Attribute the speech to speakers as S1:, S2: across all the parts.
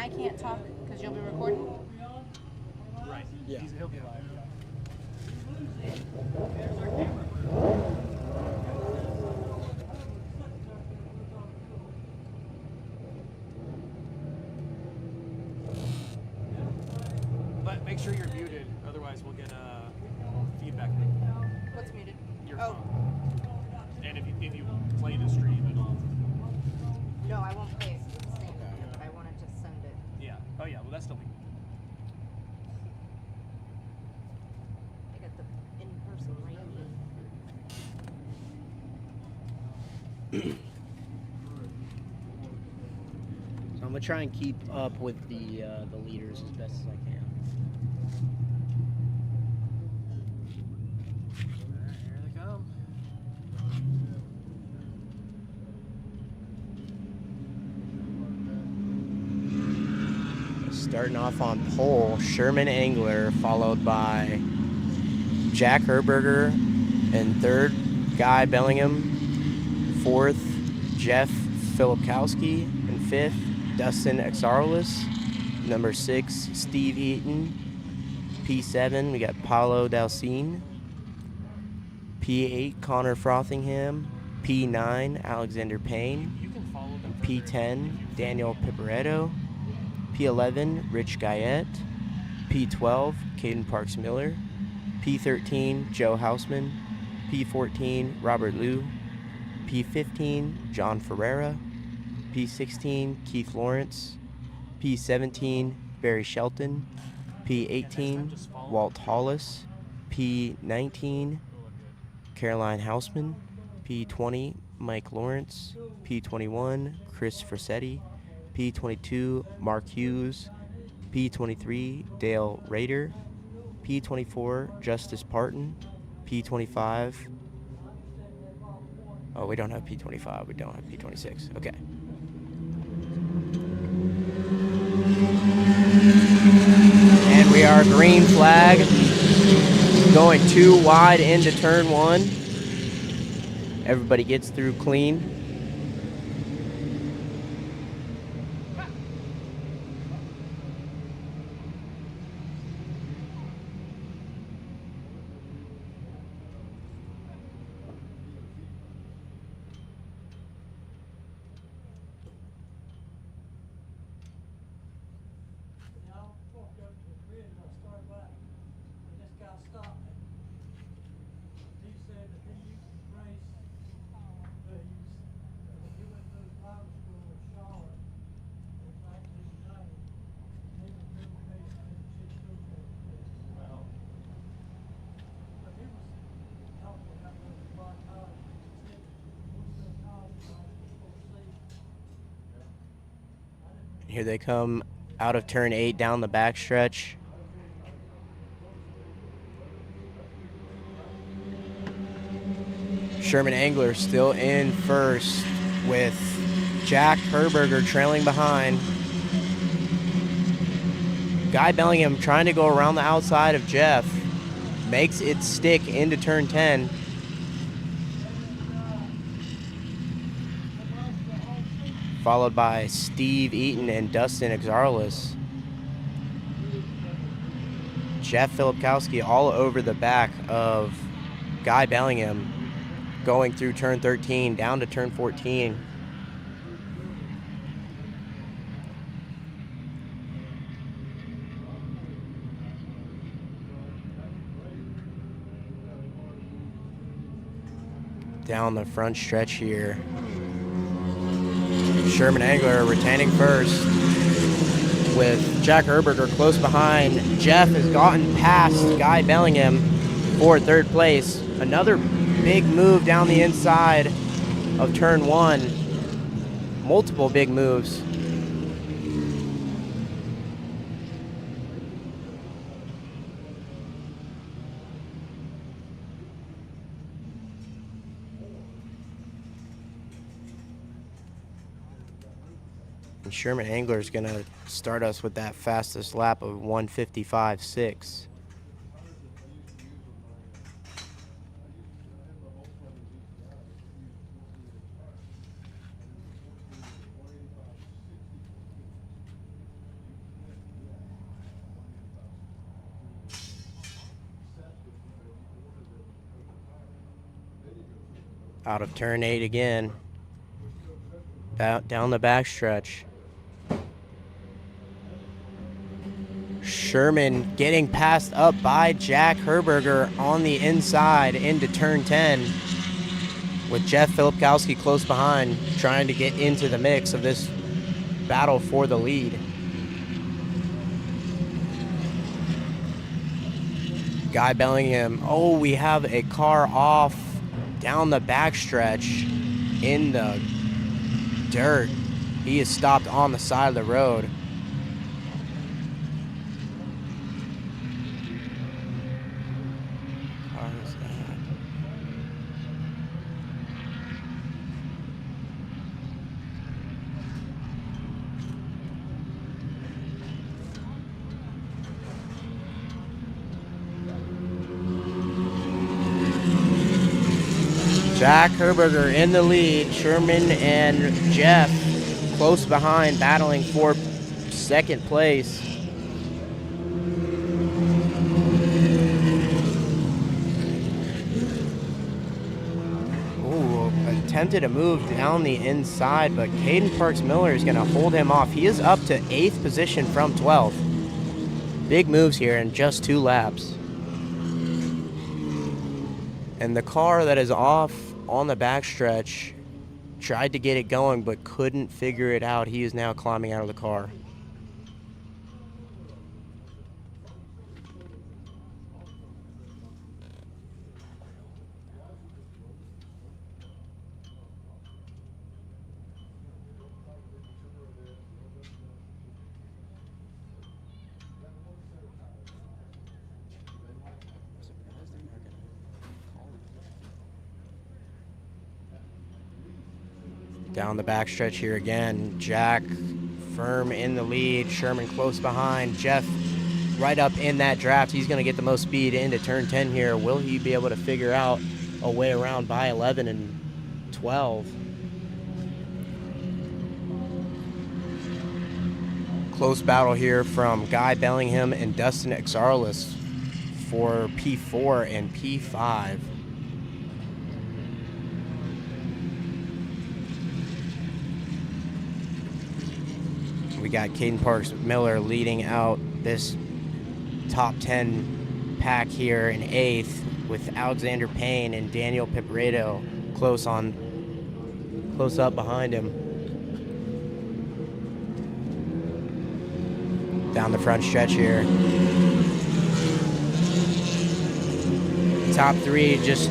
S1: I can't talk because you'll be recording.
S2: Right.
S3: Yeah.
S2: He'll be live. But make sure you're muted, otherwise we'll get feedback.
S1: What's muted?
S2: Your
S1: Oh.
S2: phone. And if you play the stream, it'll.
S1: No, I won't play a thing, but I want to just send it.
S2: Yeah. Oh yeah. Well, that's still.
S1: I got the in-person right here.
S3: So I'm gonna try and keep up with the leaders as best as I can.
S2: Here they come.
S3: Starting off on pole, Sherman Engler, followed by Jack Herberger, and third, Guy Bellingham. Fourth, Jeff Filipkowski, and fifth, Dustin Exarlis. Number 6, Steve Eaton. P7, we got Paulo Dalcine. P8, Connor Frothingham. P9, Alexander Payne.
S2: You can follow them.
S3: P10, Daniel Piperetto. P11, Rich Guyette. P12, Caden Parks Miller. P13, Joe Hausman. P14, Robert Liu. P15, John Ferreira. P16, Keith Lawrence. P17, Barry Shelton. P18, Walt Hollis. P19, Caroline Hausman. P20, Mike Lawrence. P21, Chris Frasetti. P22, Mark Hughes. P23, Dale Rader. P24, Justice Parton. P25, oh, we don't have P25, we don't have P26, okay. And we are green flag, going 2 wide into turn 1. Everybody gets through clean. Here they come out of turn 8 down the backstretch. Sherman Engler still in first with Jack Herberger trailing behind. Guy Bellingham trying to go around the outside of Jeff. Makes it stick into turn 10. Followed by Steve Eaton and Dustin Exarlis. Jeff Filipkowski all over the back of Guy Bellingham, going through turn 13 down to turn 14. Down the front stretch here, Sherman Engler retaining first with Jack Herberger close behind. Jeff has gotten past Guy Bellingham for third place. Another big move down the inside of turn 1. Multiple big moves. And Sherman Engler is going to start us with that fastest lap of 1:55.6. Out of turn 8 again. Down the backstretch. Sherman getting passed up by Jack Herberger on the inside into turn 10, with Jeff Filipkowski close behind, trying to get into the mix of this battle for the lead. Guy Bellingham. Oh, we have a car off down the backstretch in the dirt. He is stopped on the side of the road. Jack Herberger in the lead. Sherman and Jeff close behind, battling for second place. Ooh, attempted a move down the inside, but Caden Parks Miller is going to hold him off. He is up to 8th position from 12th. Big moves here in just 2 laps. And the car that is off on the backstretch tried to get it going but couldn't figure it out. He is now climbing out of the car. Down the backstretch here again. Jack firm in the lead. Sherman close behind. Jeff right up in that draft. He's going to get the most speed into turn 10 here. Will he be able to figure out a way around by 11 and 12? Close battle here from Guy Bellingham and Dustin Exarlis for P4 and P5. We got Caden Parks Miller leading out this top 10 pack here in 8th, with Alexander Payne and Daniel Piparedo close up behind him. Down the front stretch here. Top 3 just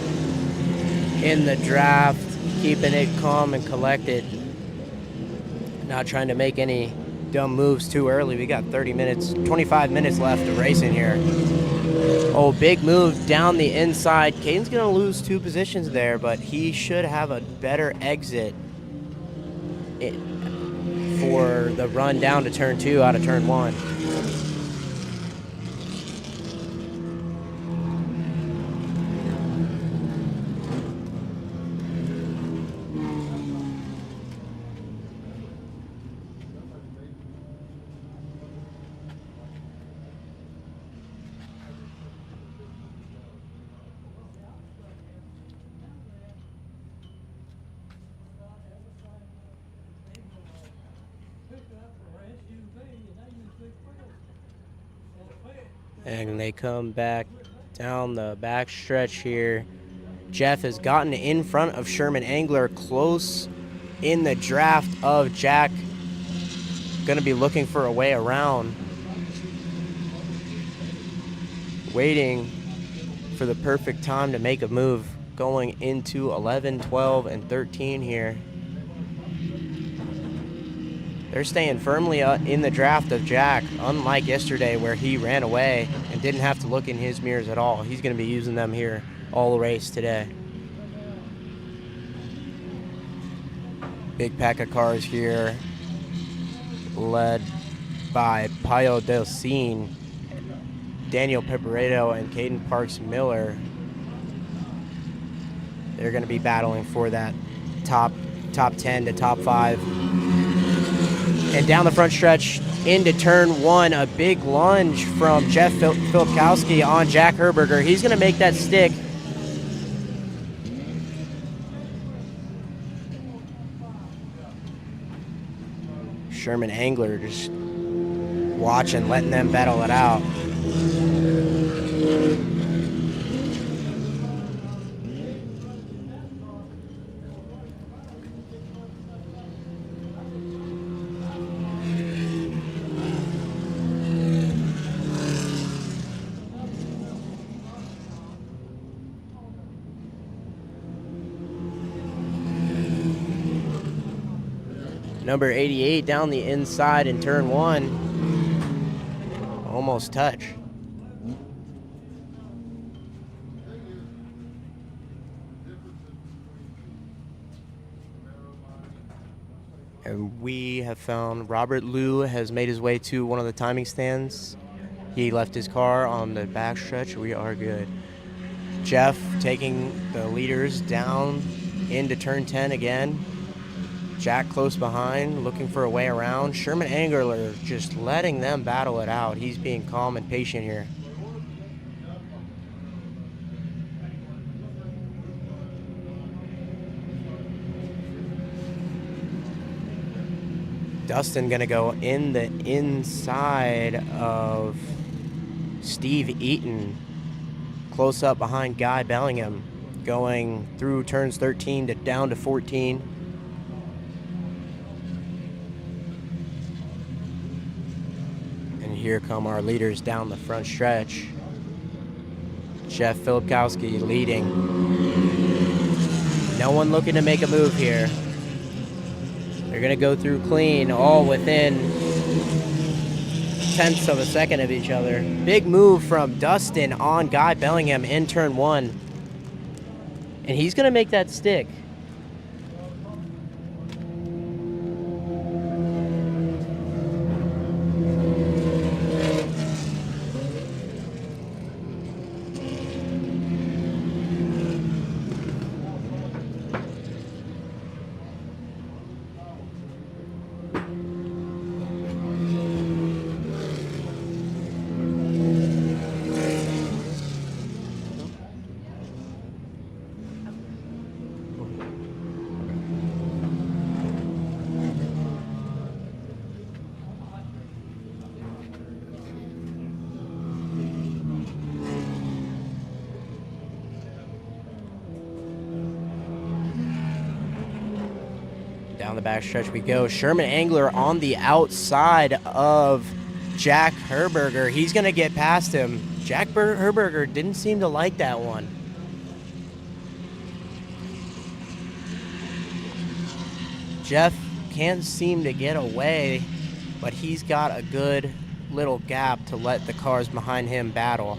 S3: in the draft, keeping it calm and collected. Not trying to make any dumb moves too early. We got 25 minutes left of racing here. Oh, big move down the inside. Caden's going to lose 2 positions there, but he should have a better exit for the run down to turn 2 out of turn 1. And they come back down the back stretch here. Jeff has gotten in front of Sherman Angler, close in the draft of Jack. Going to be looking for a way around. Waiting for the perfect time to make a move, going into 11, 12, and 13 here. They're staying firmly in the draft of Jack, unlike yesterday where he ran away and didn't have to look in his mirrors at all. He's going to be using them here all the race today. Big pack of cars here, led by Payo Delcine, Daniel Piparedo, and Caden Parks Miller. They're going to be battling for that top 10 to top 5. And down the front stretch into turn 1, a big lunge from Jeff Filipkowski on Jack Herberger. He's going to make that stick. Sherman Angler just watching, letting them battle it out. Number 88 down the inside in turn 1. Almost touch. And we have found Robert Liu has made his way to one of the timing stands. He left his car on the back stretch. We are good. Jeff taking the leaders down into turn 10 again. Jack close behind, looking for a way around. Sherman Angler just letting them battle it out. He's being calm and patient here. Dustin gonna go in the inside of Steve Eaton, close up behind Guy Bellingham, going through turns 13 to down to 14. And here come our leaders down the front stretch. Jeff Filipkowski leading. No one looking to make a move here. They're going to go through clean, all within tenths of a second of each other. Big move from Dustin on Guy Bellingham in turn 1. And he's going to make that stick. Down the back stretch we go. Sherman Angler on the outside of Jack Herberger. He's going to get past him. Jack Herberger didn't seem to like that one. Jeff can't seem to get away, but he's got a good little gap to let the cars behind him battle.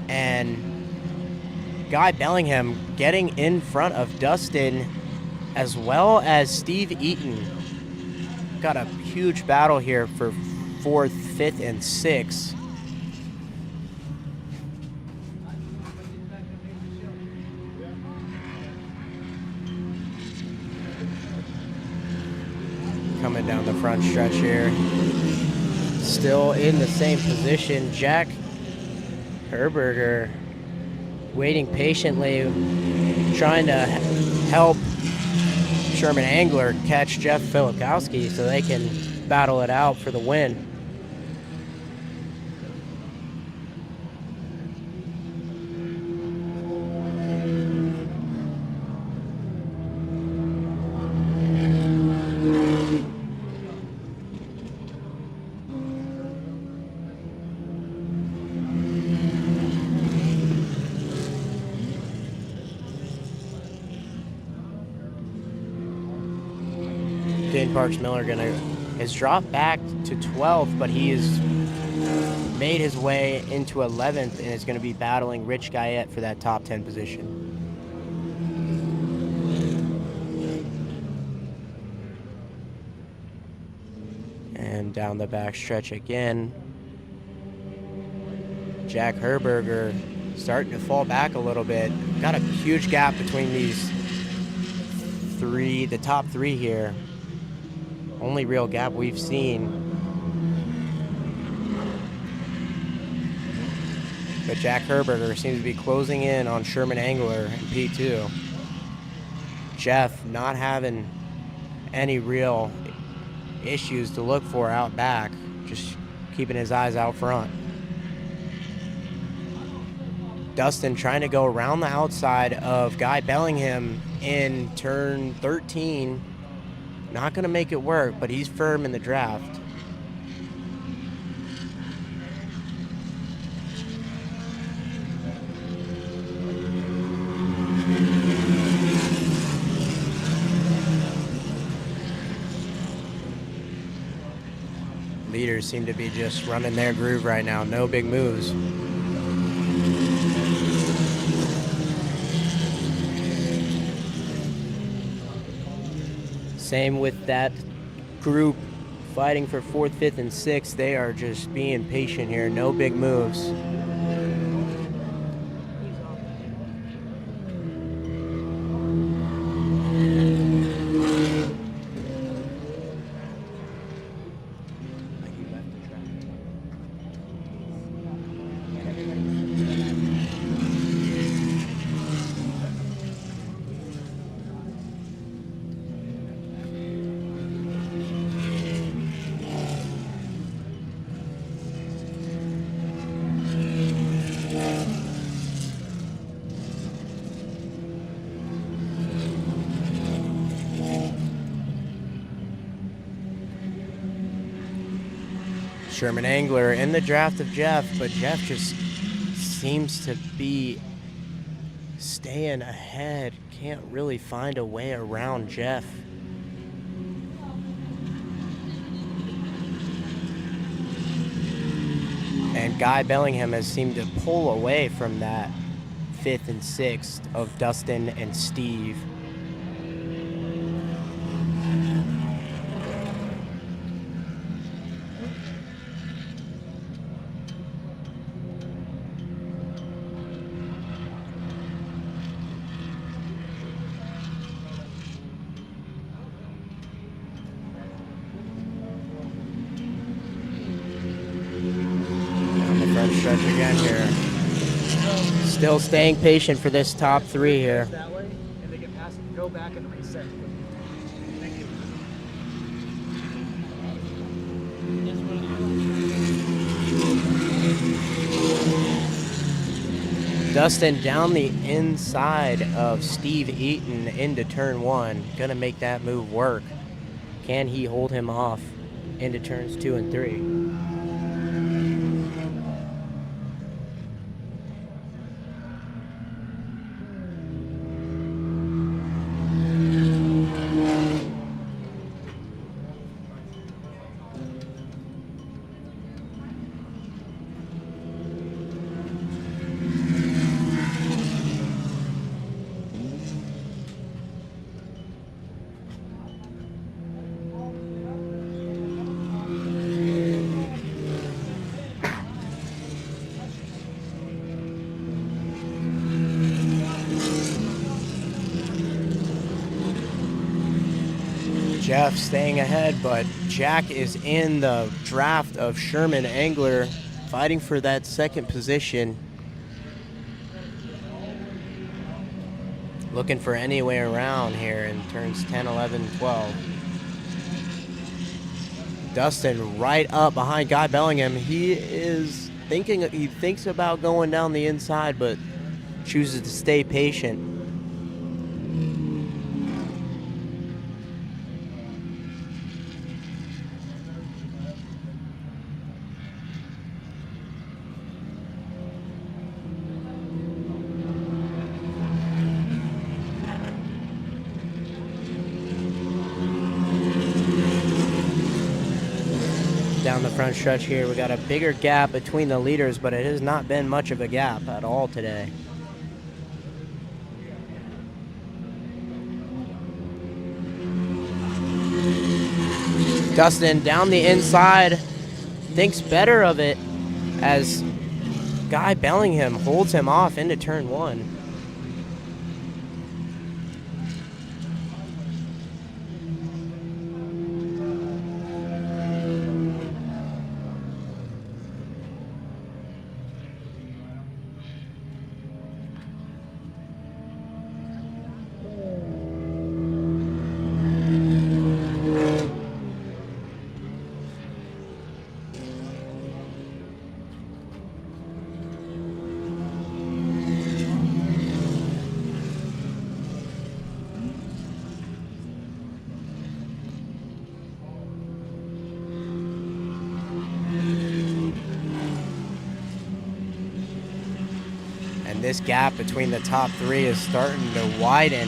S3: And Guy Bellingham getting in front of Dustin as well as Steve Eaton. Got a huge battle here for 4th, 5th, and 6th. Coming down the front stretch here. Still in the same position. Jack Herberger waiting patiently, trying to help Sherman Angler catch Jeff Filipkowski so they can battle it out for the win. Dane Parks Miller has dropped back to 12th, but he has made his way into 11th and is going to be battling Rich Guyette for that top 10 position. And down the back stretch again, Jack Herberger starting to fall back a little bit. Got a huge gap between these three, the top 3 here. Only real gap we've seen. But Jack Herberger seems to be closing in on Sherman Angler in P2. Jeff not having any real issues to look for out back, just keeping his eyes out front. Dustin trying to go around the outside of Guy Bellingham in turn 13. Not going to make it work, but he's firm in the draft. Leaders seem to be just running their groove right now. No big moves. Same with that group fighting for 4th, 5th, and 6th. They are just being patient here. No big moves. Sherman Angler in the draft of Jeff, but Jeff just seems to be staying ahead. Can't really find a way around Jeff. And Guy Bellingham has seemed to pull away from that 5th and 6th of Dustin and Steve. Stretch again here. Still staying patient for this top 3 here.
S2: That way, and they get past it, go back and reset. Thank you.
S3: Dustin down the inside of Steve Eaton into turn 1. Gonna make that move work. Can he hold him off into turns 2 and 3? Jeff staying ahead, but Jack is in the draft of Sherman Angler, fighting for that 2nd position. Looking for any way around here in turns 10, 11, 12. Dustin right up behind Guy Bellingham. He thinks about going down the inside, but chooses to stay patient. Down the front stretch here, we got a bigger gap between the leaders, but it has not been much of a gap at all today. Dustin down the inside, thinks better of it as Guy Bellingham holds him off into turn 1. this gap between the top three is starting to widen.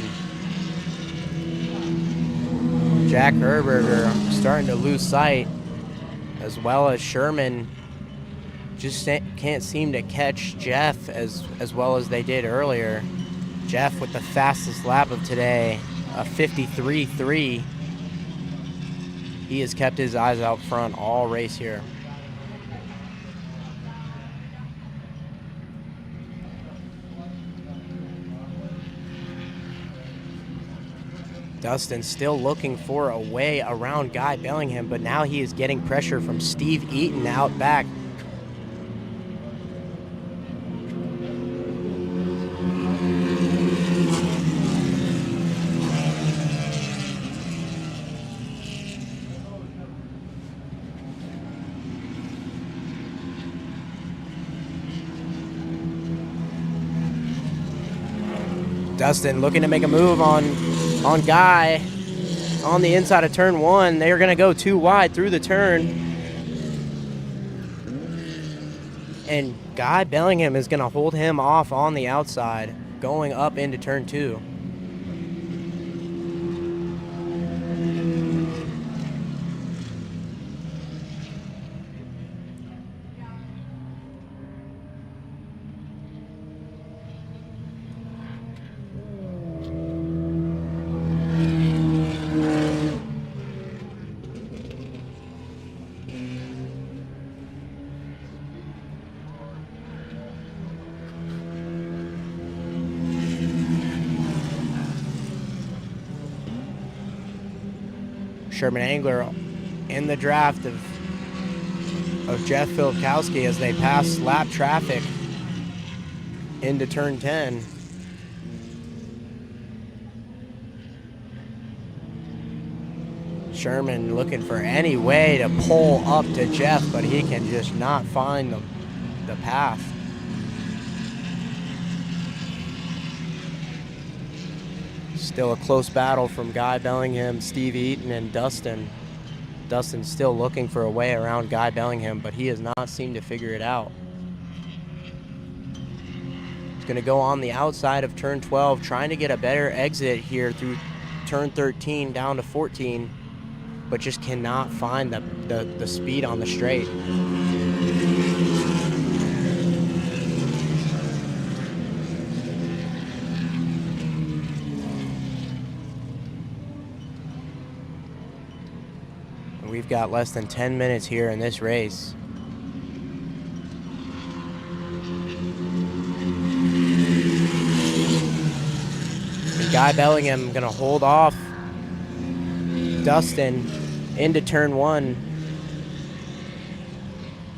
S3: Jack Herberger starting to lose sight, as well as Sherman just can't seem to catch Jeff as well as they did earlier. Jeff with the fastest lap of today, a 53.3. He has kept his eyes out front all race here. Dustin still looking for a way around Guy Bellingham, but now he is getting pressure from Steve Eaton out back. Dustin looking to make a move on Guy on the inside of turn one. They're going to go too wide through the turn. And Guy Bellingham is going to hold him off on the outside going up into turn two. Sherman Angler in the draft of Jeff Filipkowski as they pass lap traffic into turn 10. Sherman looking for any way to pull up to Jeff, but he can just not find the path. Still a close battle from Guy Bellingham, Steve Eaton, and Dustin. Dustin's still looking for a way around Guy Bellingham, but he has not seemed to figure it out. He's going to go on the outside of turn 12, trying to get a better exit here through turn 13 down to 14, but just cannot find the speed on the straight. We've got less than 10 minutes here in this race. And Guy Bellingham going to hold off Dustin into turn one.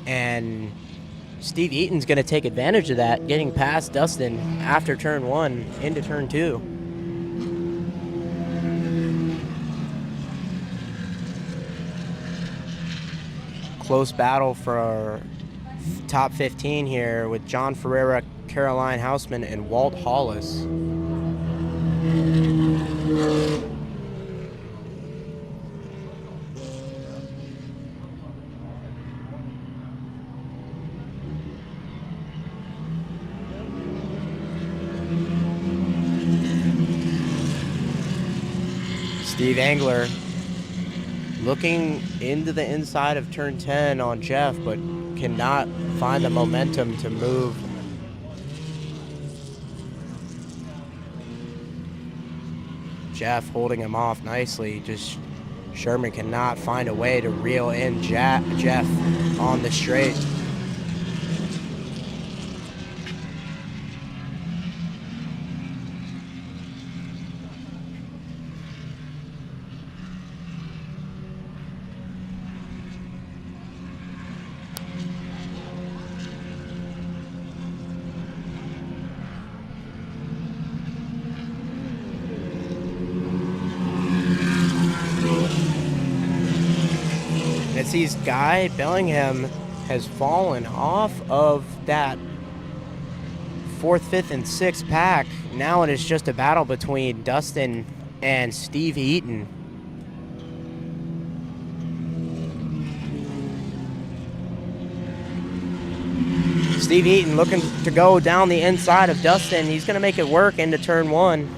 S3: And Steve Eaton's going to take advantage of that, getting past Dustin after turn one into turn two. Close battle for top 15 here with John Ferreira, Caroline Hausman, and Walt Hollis. Steve Angler looking into the inside of turn 10 on Jeff, but cannot find the momentum to move. Jeff holding him off nicely. Just Sherman cannot find a way to reel in Jeff on the straight. It sees Guy Bellingham has fallen off of that 4th, 5th, and 6th pack. Now it is just a battle between Dustin and Steve Eaton. Steve Eaton looking to go down the inside of Dustin. He's going to make it work into turn 1.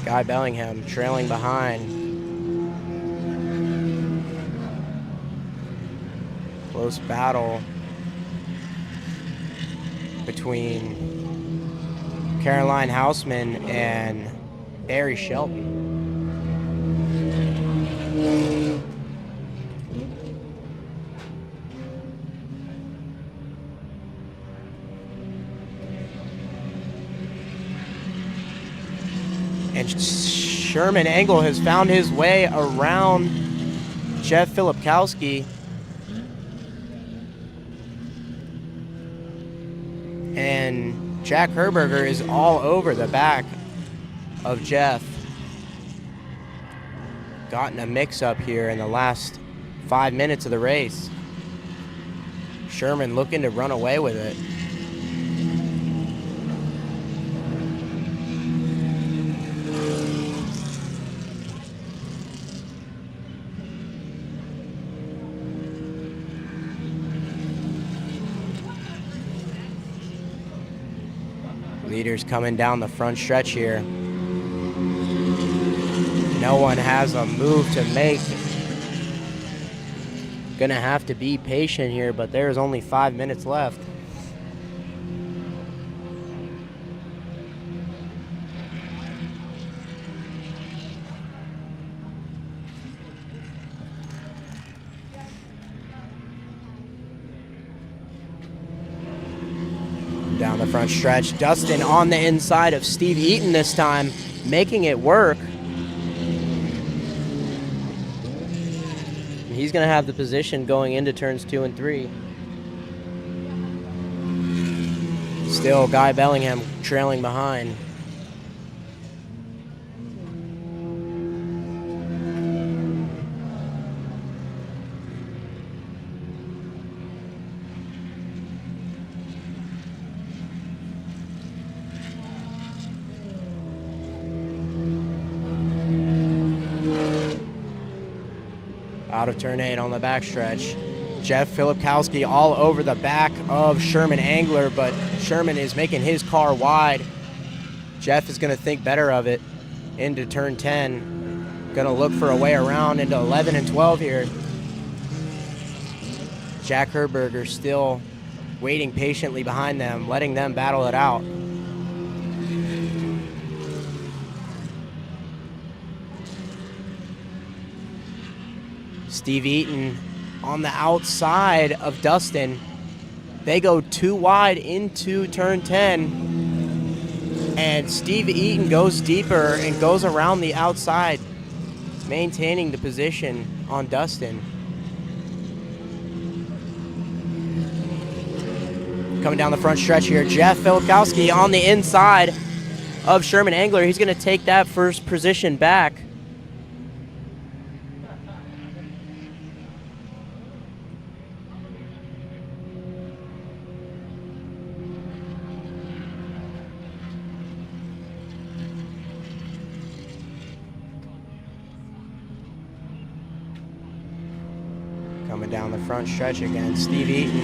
S3: Guy Bellingham trailing behind. Close battle between Caroline Houseman and Barry Shelton. And Sherman Engel has found his way around Jeff Filipkowski. And Jack Herberger is all over the back of Jeff. Gotten a mix-up here in the last 5 minutes of the race. Sherman looking to run away with it. Leaders coming down the front stretch here. No one has a move to make. Gonna have to be patient here, but there's only 5 minutes left. Down the front stretch, Dustin on the inside of Steve Eaton this time, making it work. He's going to have the position going into turns 2 and 3. Still, Guy Bellingham trailing behind. Out of turn 8 on the backstretch. Jeff Filipkowski all over the back of Sherman Angler, but Sherman is making his car wide. Jeff is going to think better of it into turn 10. Going to look for a way around into 11 and 12 here. Jack Herberger still waiting patiently behind them, letting them battle it out. Steve Eaton on the outside of Dustin. They go too wide into turn 10. And Steve Eaton goes deeper and goes around the outside, maintaining the position on Dustin. Coming down the front stretch here, Jeff Filipkowski on the inside of Sherman Angler. He's going to take that first position back. Coming down the front stretch again, Steve Eaton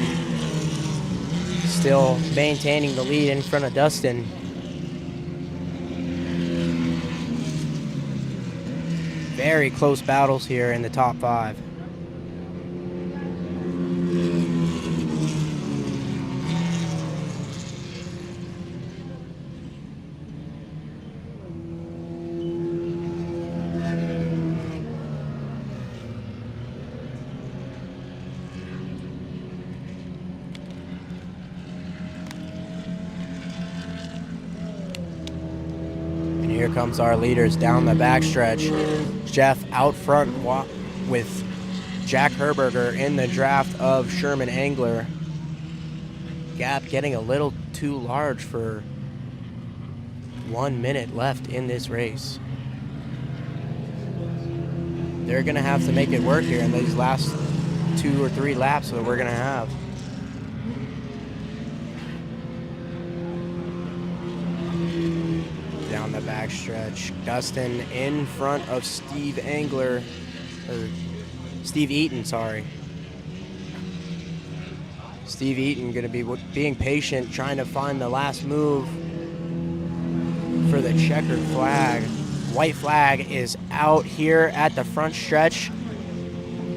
S3: still maintaining the lead in front of Dustin. Very close battles here in the top 5. Here comes our leaders down the backstretch. Jeff out front with Jack Herberger in the draft of Sherman Angler. Gap getting a little too large for 1 minute left in this race. They're going to have to make it work here in these last 2 or 3 laps that we're going to have. backstretch. Dustin in front of Steve Angler, or Steve Eaton, sorry. Steve Eaton going to be being patient, trying to find the last move for the checkered flag. White flag is out here at the front stretch.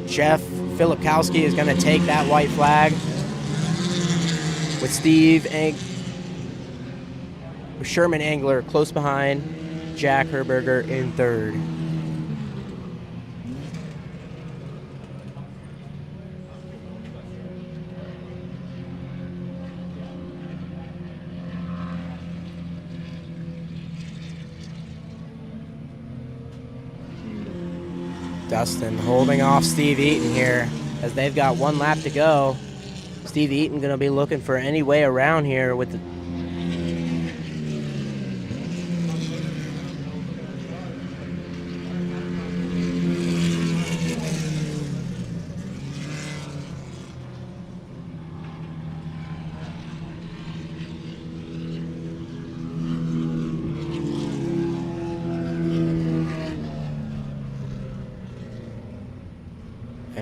S3: Jeff Filipkowski is going to take that white flag with Sherman Angler close behind, Jack Herberger in third. Dustin holding off Steve Eaton here as they've got one lap to go. Steve Eaton going to be looking for any way around here with the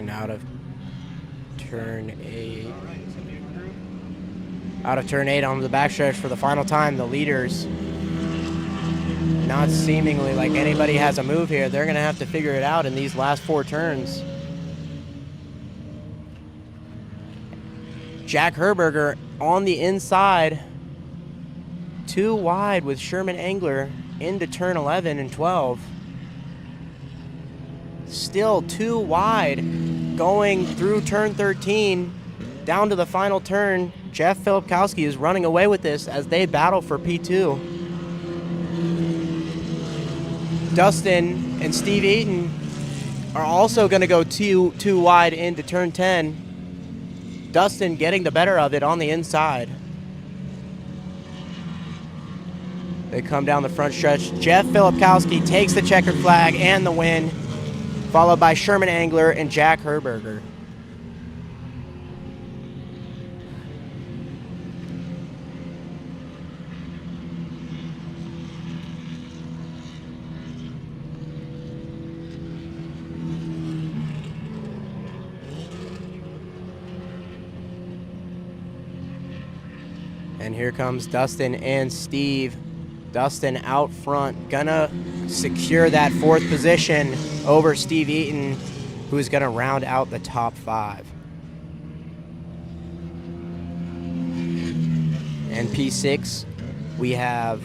S3: out of turn 8. Out of turn 8 onto the backstretch for the final time. The leaders, not seemingly like anybody has a move here. They're going to have to figure it out in these last 4 turns. Jack Herberger on the inside, too wide with Sherman Angler into turn 11 and 12. Still too wide going through turn 13 down to the final turn. Jeff Filipkowski is running away with this as they battle for P2. Dustin and Steve Eaton are also going to go too wide into turn 10. Dustin getting the better of it on the inside. They come down the front stretch. Jeff Filipkowski takes the checkered flag and the win, followed by Sherman Angler and Jack Herberger. And here comes Dustin and Steve. Dustin out front, gonna secure that 4th position over Steve Eaton, who's gonna round out the top 5. And P6, we have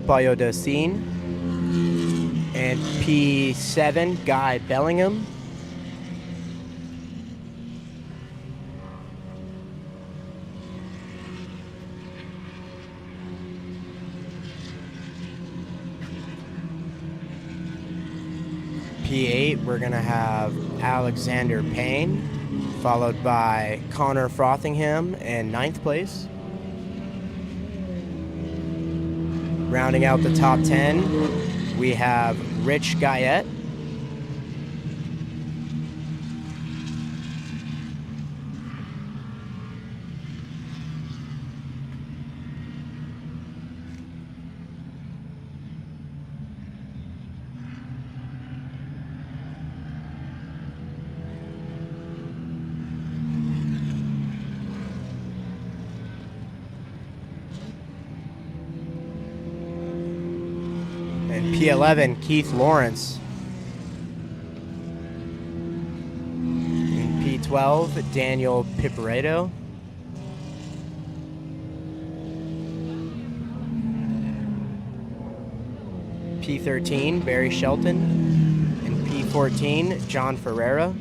S3: Bayo Docine. And P7, Guy Bellingham. P8, we're going to have Alexander Payne, followed by Connor Frothingham in 9th place. Rounding out the top 10, we have Rich Guyette. P11, Keith Lawrence. In P12, Daniel Pipareto. P13, Barry Shelton. And P14, John Ferreira.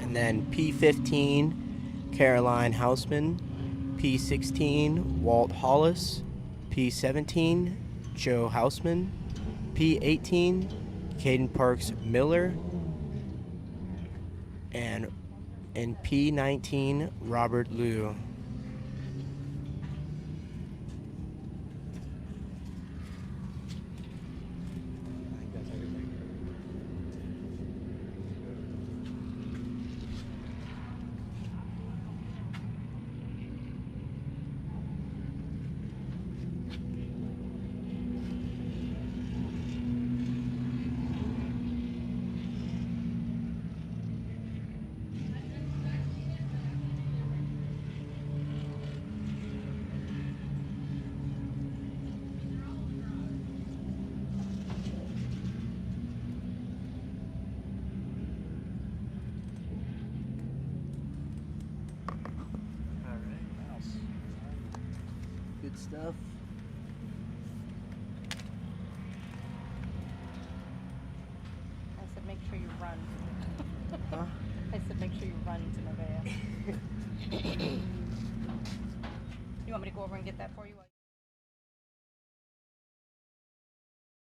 S3: And then P15, Caroline Hausman. P16, Walt Hollis. P17, Joe Hausman. P18, Caden Parks Miller. And in P19, Robert Liu. Good stuff.
S1: I said make sure you run.
S3: Huh?
S1: I said make sure you run to Nevaeh. You want me to go over and get that for you?